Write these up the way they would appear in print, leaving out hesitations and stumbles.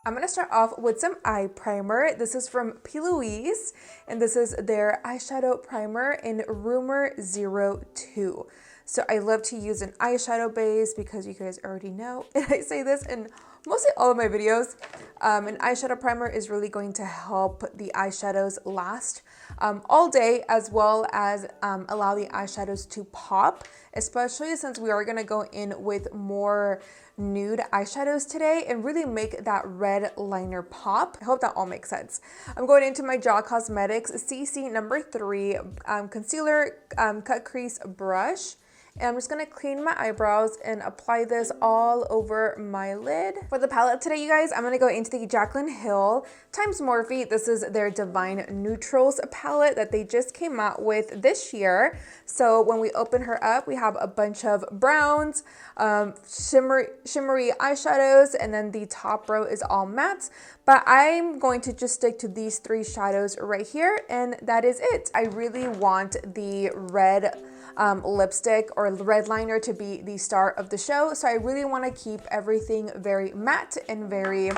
I'm gonna start off with some eye primer. This is from PLOUISE, and this is their eyeshadow primer in RUMOUR 02. So I love to use an eyeshadow base because you guys already know, and I say this in mostly all of my videos, an eyeshadow primer is really going to help the eyeshadows last all day, as well as allow the eyeshadows to pop, especially since we are going to go in with more nude eyeshadows today and really make that red liner pop. I hope that all makes sense. I'm going into my JAW Cosmetics CC number 3 concealer cut crease brush. And I'm just gonna clean my eyebrows and apply this all over my lid. For the palette today, you guys, I'm gonna go into the JACLYN Hill times Morphe. This is their Divine Neutrals palette that they just came out with this year. So when we open her up, we have a bunch of browns, shimmery eyeshadows, and then the top row is all mattes. But I'm going to just stick to these 3 shadows right here, and that is it. I really want the red lipstick or red liner to be the star of the show, so I really want to keep everything very matte and very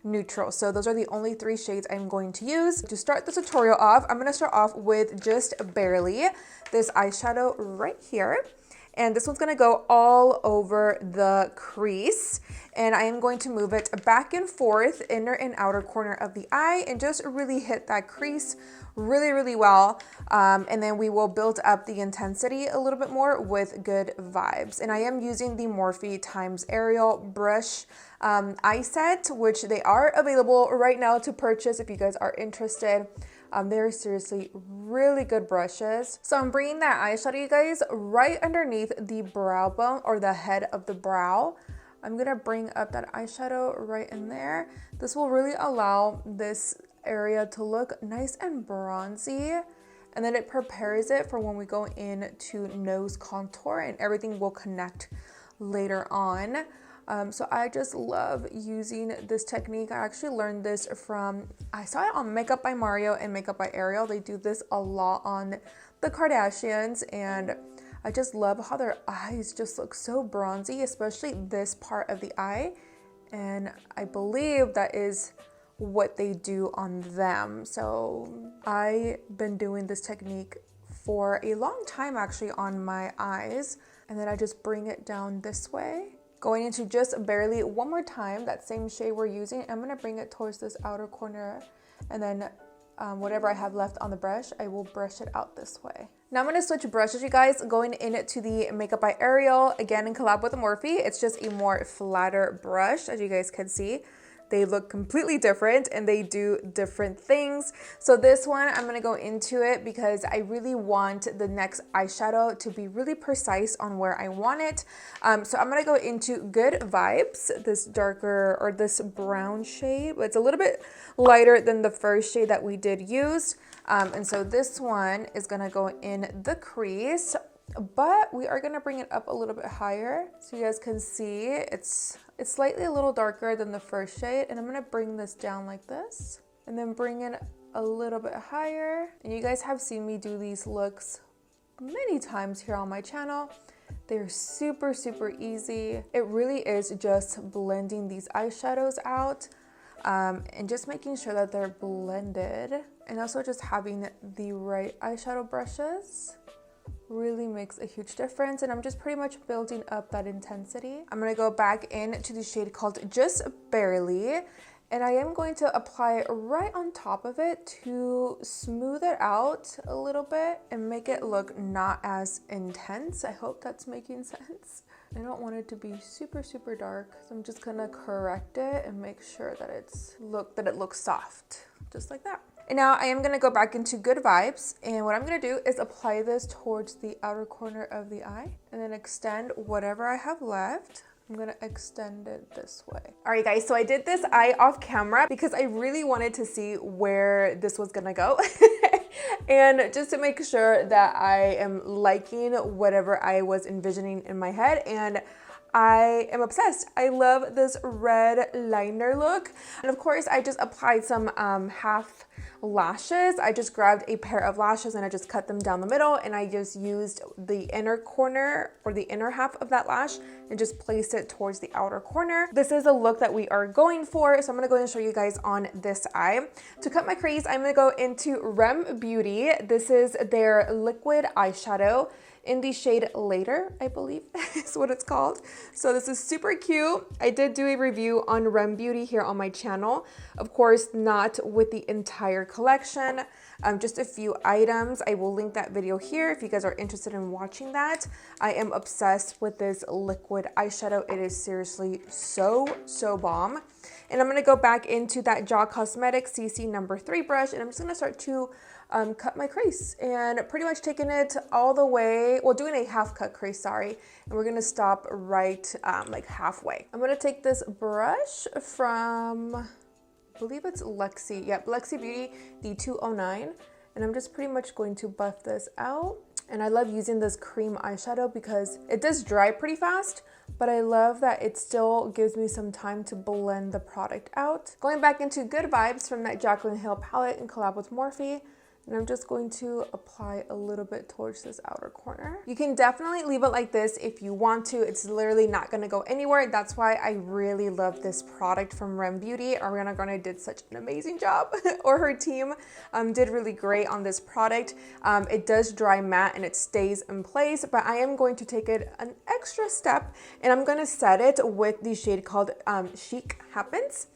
neutral. So those are the only 3 shades I'm going to use. To start the tutorial off, I'm going to start off with just barely this eyeshadow right here. And this one's gonna go all over the crease, and I am going to move it back and forth, inner and outer corner of the eye, and just really hit that crease really well. And then we will build up the intensity a little bit more with Good Vibes. And I am using the Morphe times Ariel brush eye set, which they are available right now to purchase if you guys are interested. They're seriously really good brushes. So I'm bringing that eyeshadow, you guys, right underneath the brow bone or the head of the brow. I'm gonna bring up that eyeshadow right in there. This will really allow this area to look nice and bronzy, and then it prepares it for when we go into nose contour, and everything will connect later on. So I just love using this technique. I actually learned this from, I saw it on Makeup by Mario and Makeup by Ariel. They do this a lot on the Kardashians, and I just love how their eyes just look so bronzy, especially this part of the eye. And I believe that is what they do on them. So I've been doing this technique for a long time actually on my eyes, and then I just bring it down this way. Going into just barely one more time, that same shade we're using, I'm gonna bring it towards this outer corner, and then whatever I have left on the brush, I will brush it out this way. Now I'm gonna switch brushes, you guys, going into the Makeup by Ariel, again in collab with Morphe. It's just a more flatter brush, as you guys can see. They look completely different and they do different things. So this one, I'm gonna go into it because I really want the next eyeshadow to be really precise on where I want it. So I'm gonna go into Good Vibes, this darker or this brown shade, but it's a little bit lighter than the first shade that we did use. And so this one is gonna go in the crease, but we are gonna bring it up a little bit higher so you guys can see it's slightly a little darker than the first shade, and I'm gonna bring this down like this and then bring it a little bit higher. And you guys have seen me do these looks many times here on my channel. They're super easy. It really is just blending these eyeshadows out and just making sure that they're blended, and also just having the right eyeshadow brushes really makes a huge difference. And I'm just pretty much building up that intensity. I'm gonna go back into the shade called Just Barely, and I am going to apply it right on top of it to smooth it out a little bit and make it look not as intense. I hope that's making sense. I don't want it to be super dark, so I'm just gonna correct it and make sure that it looks soft, just like that. And now I am gonna go back into Good Vibes, and what I'm gonna do is apply this towards the outer corner of the eye and then extend whatever I have left. I'm gonna extend it this way. All right guys, so I did this eye off camera because I really wanted to see where this was gonna go. And just to make sure that I am liking whatever I was envisioning in my head. And I am obsessed. I love this red liner look. And of course, I just applied some half lashes. I just grabbed a pair of lashes and I just cut them down the middle, and I just used the inner corner or the inner half of that lash and just placed it towards the outer corner. This is the look that we are going for, so I'm gonna go and show you guys on this eye. To cut my crease, I'm gonna go into R.E.M Beauty. This is their liquid eyeshadow in the shade Later, I believe is what it's called. So this is super cute. I did do a review on R.E.M Beauty here on my channel. Of course, not with the entire collection, just a few items. I will link that video here if you guys are interested in watching that. I am obsessed with this liquid eyeshadow. It is seriously so bomb. And I'm gonna go back into that JACLYN Cosmetics CC number 3 brush, and I'm just gonna start to cut my crease, and pretty much taking it all the way, well, doing a half cut crease, sorry, and we're gonna stop right like halfway. I'm gonna take this brush from, I believe it's Lexi, yep, Lexi Beauty D209, and I'm just pretty much going to buff this out. And I love using this cream eyeshadow because it does dry pretty fast, but I love that it still gives me some time to blend the product out. Going back into Good Vibes from that JACLYN Hill palette in collab with MORPHE. And I'm just going to apply a little bit towards this outer corner. You can definitely leave it like this if you want to. It's literally not gonna go anywhere. That's why I really love this product from R.E.M Beauty. Ariana Grande did such an amazing job, or her team did really great on this product. It does dry matte and it stays in place, but I am going to take it an extra step, and I'm gonna set it with the shade called Chic Happens.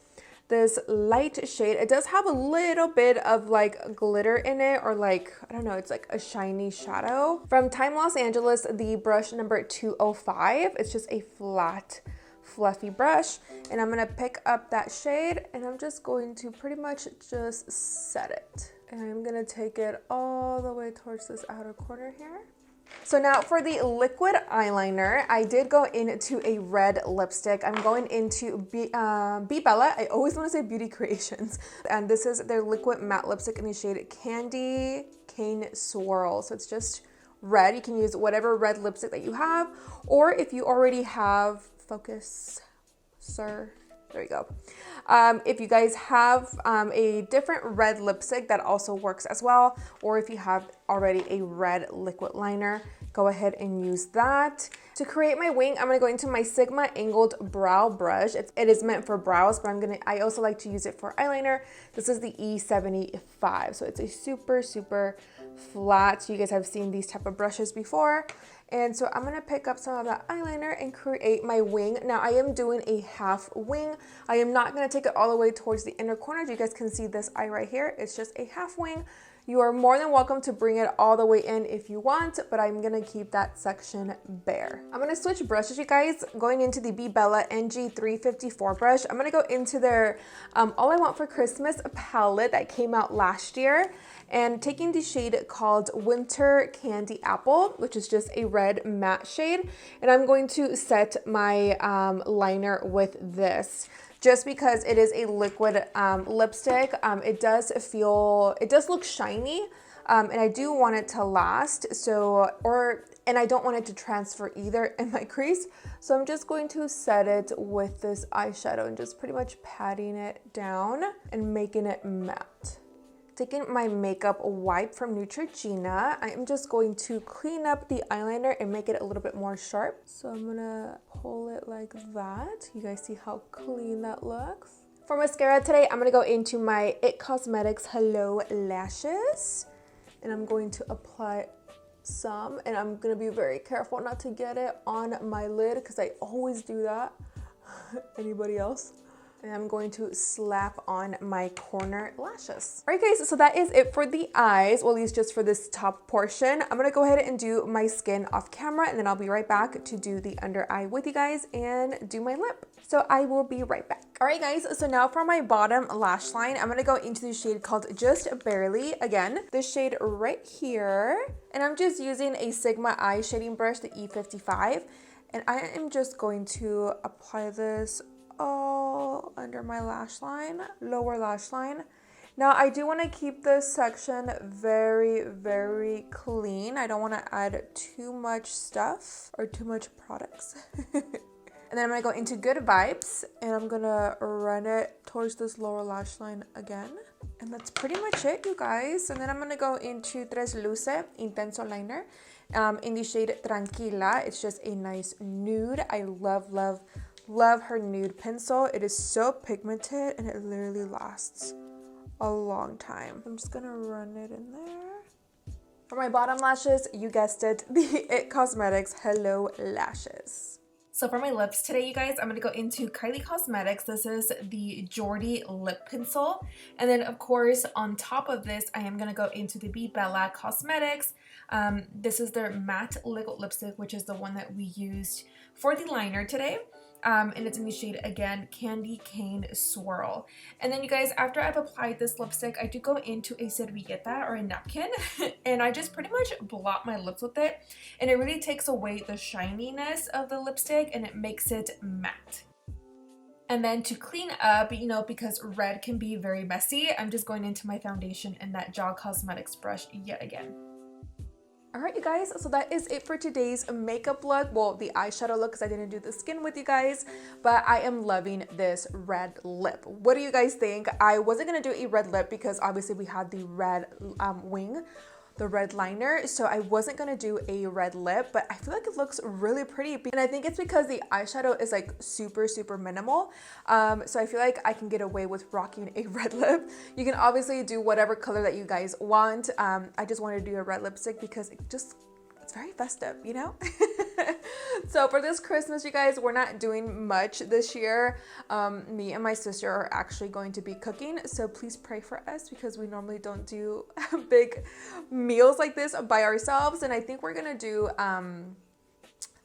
This light shade, it does have a little bit of like glitter in it, or like, I don't know, it's like a shiny shadow. From Time Los Angeles, the brush number 205. It's just a flat, fluffy brush. And I'm gonna pick up that shade, and I'm just going to pretty much just set it. And I'm gonna take it all the way towards this outer corner here. So now for the liquid eyeliner, I did go into a red lipstick. I'm going into BEBELLA. I always want to say Beauty Creations. And this is their liquid matte lipstick in the shade Candy Cane Swirl. So it's just red. You can use whatever red lipstick that you have, or if you already have, focus, sir. There you go. If you guys have a different red lipstick, that also works as well. Or if you have already a red liquid liner, go ahead and use that. To create my wing, I'm gonna go into my Sigma Angled Brow Brush. It is meant for brows, but I also like to use it for eyeliner. This is the E75. So it's a super flat. So you guys have seen these type of brushes before. And so I'm gonna pick up some of that eyeliner and create my wing. Now I am doing a half wing. I am not gonna take it all the way towards the inner corners. You guys can see this eye right here. It's just a half wing. You are more than welcome to bring it all the way in if you want, but I'm gonna keep that section bare. I'm gonna switch brushes, you guys, going into the BEBELLA NG354 brush. I'm gonna go into their All I Want for Christmas palette that came out last year, and taking the shade called Winter Candy Apple, which is just a red matte shade. And I'm going to set my liner with this. Just because it is a liquid lipstick, it does look shiny, and I do want it to last, and I don't want it to transfer either in my crease. So I'm just going to set it with this eyeshadow and just pretty much patting it down and making it matte. Taking my makeup wipe from Neutrogena, I am just going to clean up the eyeliner and make it a little bit more sharp. So I'm gonna pull it like that. You guys see how clean that looks? For mascara today, I'm gonna go into my IT Cosmetics Hello Lashes, and I'm going to apply some, and I'm gonna be very careful not to get it on my lid because I always do that. Anybody else? And I'm going to slap on my corner lashes. All right, guys, so that is it for the eyes, well, at least just for this top portion. I'm gonna go ahead and do my skin off camera, and then I'll be right back to do the under eye with you guys and do my lip. So I will be right back. All right, guys, so now for my bottom lash line, I'm gonna go into the shade called Just Barely. Again, this shade right here. And I'm just using a Sigma eye shading brush, the E55. And I am just going to apply this all under my lash line, lower lash line. Now I do want to keep this section very clean. I don't want to add too much stuff or too much products. And then I'm going to go into Good Vibes, and I'm going to run it towards this lower lash line again. And that's pretty much it, you guys. And then I'm going to go into TRESLUCE Intenso Liner in the shade Tranquila. It's just a nice nude. I love, love, love her nude pencil. It is so pigmented, and it literally lasts a long time. I'm just going to run it in there. For my bottom lashes, you guessed it, the IT Cosmetics Hello Lashes. So for my lips today, you guys, I'm going to go into Kylie Cosmetics. This is the Jordy Lip Pencil. And then, of course, on top of this, I am going to go into the BEBELLA Cosmetics. This is their matte liquid lipstick, which is the one that we used for the liner today. And it's in the shade, again, Candy Cane Swirl. And then, you guys, after I've applied this lipstick, I do go into a servilleta or a napkin, and I just pretty much blot my lips with it. And it really takes away the shininess of the lipstick, and it makes it matte. And then to clean up, you know, because red can be very messy, I'm just going into my foundation and that JACLYN Cosmetics brush yet again. Alright, you guys, so that is it for today's makeup look. Well, the eyeshadow look, because I didn't do the skin with you guys, but I am loving this red lip. What do you guys think? I wasn't going to do a red lip because obviously we had the red wing, the red liner, so I wasn't going to do a red lip, but I feel like it looks really pretty, and I think it's because the eyeshadow is like super minimal, so I feel like I can get away with rocking a red lip. You can obviously do whatever color that you guys want. I just wanted to do a red lipstick because it's very festive, you know. So for this Christmas, you guys, we're not doing much this year. Me and my sister are actually going to be cooking, so please pray for us because we normally don't do big meals like this by ourselves, and I think we're gonna do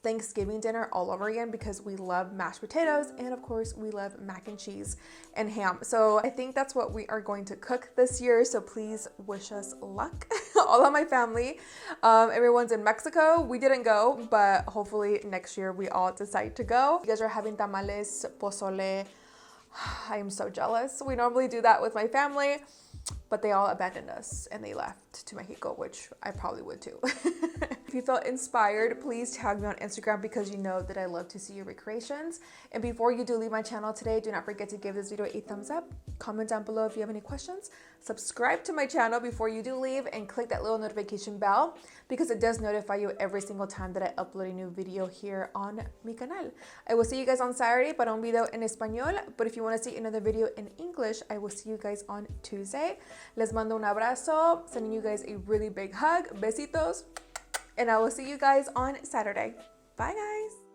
Thanksgiving dinner all over again because we love mashed potatoes, and of course we love mac and cheese and ham. So I think that's what we are going to cook this year, so please wish us luck. All of my family, everyone's in Mexico. We didn't go, but hopefully next year we all decide to go. You guys are having tamales, pozole. I am so jealous. We normally do that with my family, but they all abandoned us and they left to Mexico, which I probably would too. If you felt inspired, please tag me on Instagram because you know that I love to see your recreations. And before you do leave my channel today, do not forget to give this video a thumbs up, comment down below if you have any questions, subscribe to my channel before you do leave, and click that little notification bell because it does notify you every single time that I upload a new video here on mi canal. I will see you guys on Saturday para un video en español, but if you want to see another video in English, I will see you guys on Tuesday. Les mando un abrazo, sending you guys a really big hug, besitos, and I will see you guys on Saturday. Bye, guys.